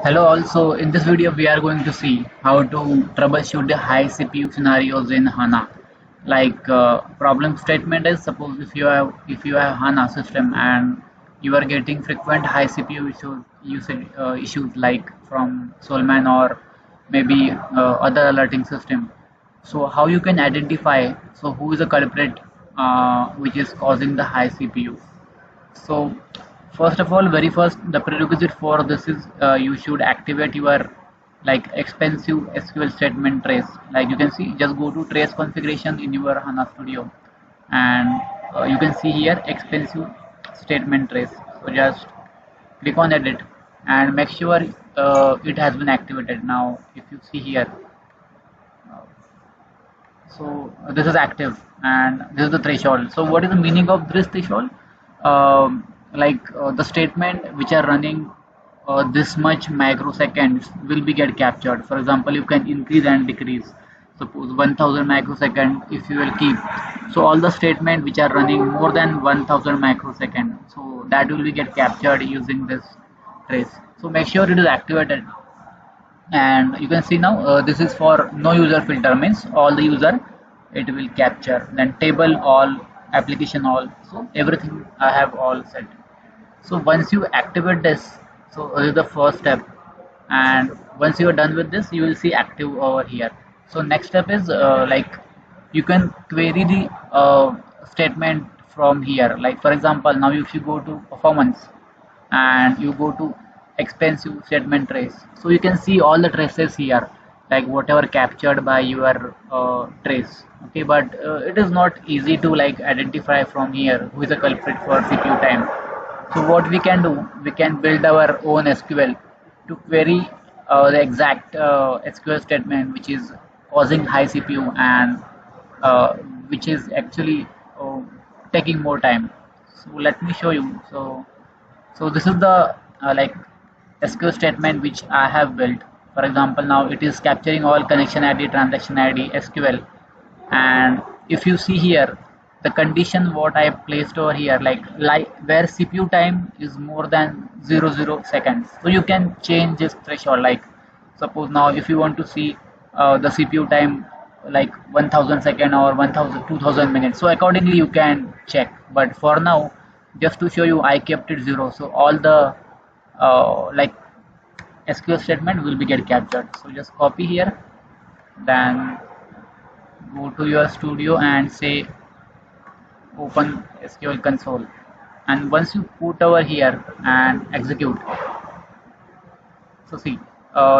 Hello, also in this video we are going to see how to troubleshoot the high CPU scenarios in HANA. Like problem statement is, suppose if you have HANA system and you are getting frequent high CPU issues like from Solman or maybe other alerting system. So how you can identify who is the culprit which is causing the high CPU. So first of all, very first, the prerequisite for this is you should activate your like expensive SQL statement trace. Like you can see, just go to trace configuration in your HANA Studio, and you can see here expensive statement trace. So just click on edit and make sure it has been activated. Now, if you see here, this is active and this is the threshold. So what is the meaning of this threshold? The statement which are running this much microseconds will be get captured. For example, you can increase and decrease. Suppose 1000 microsecond if you will keep. So all the statement which are running more than 1000 microsecond, so that will be get captured using this trace. So make sure it is activated, and you can see now this is for no user filter, means all the user it will capture, then table all, application all, so everything I have all set. So once you activate this, so this is the first step, and once you are done with this you will see active over here. So next step is you can query the statement from here. Like for example, now if you go to performance and you go to expensive statement trace, so you can see all the traces here, like whatever captured by your trace. Okay, but it is not easy to like identify from here who is the culprit for CPU time. So what we can do, we can build our own SQL to query the exact SQL statement which is causing high CPU and uh, which is actually taking more time. So let me show you. So this is the SQL statement which I have built. For example, now it is capturing all connection ID, transaction ID, SQL, and if you see here, the condition what I placed over here, like where CPU time is more than 00 seconds. So you can change this threshold. Like suppose now if you want to see the CPU time like 1000 second or 1000 2000 minutes, so accordingly you can check. But for now, just to show you, I kept it 0. So all the like SQL statement will be get captured. So just copy here, then go to your studio and say open SQL console, and once you put over here and execute, so see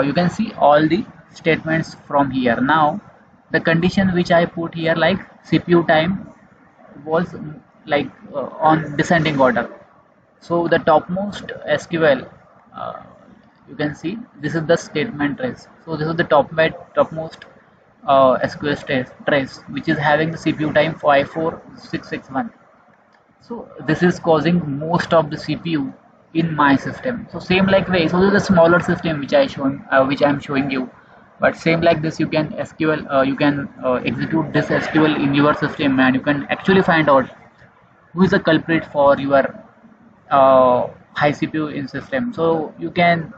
you can see all the statements from here. Now the condition which I put here, like CPU time was on descending order. So the topmost SQL, uh, you can see this is the statement trace. So this is the topmost SQL trace which is having the CPU time 54661. So this is causing most of the CPU in my system. So same like way. So this is a smaller system which I'm showing you. But same like this, you can you can execute this SQL in your system, and you can actually find out who is the culprit for your high CPU in system. So you can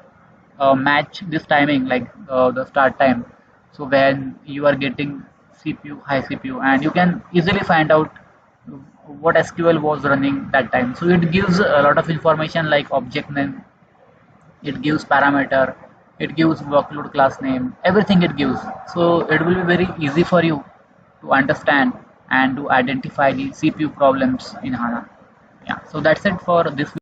match this timing, like the start time, so when you are getting high CPU, and you can easily find out what SQL was running that time. So it gives a lot of information like object name, it gives parameter, it gives workload class name, everything it gives. So it will be very easy for you to understand and to identify the CPU problems in HANA. Yeah, so that's it for this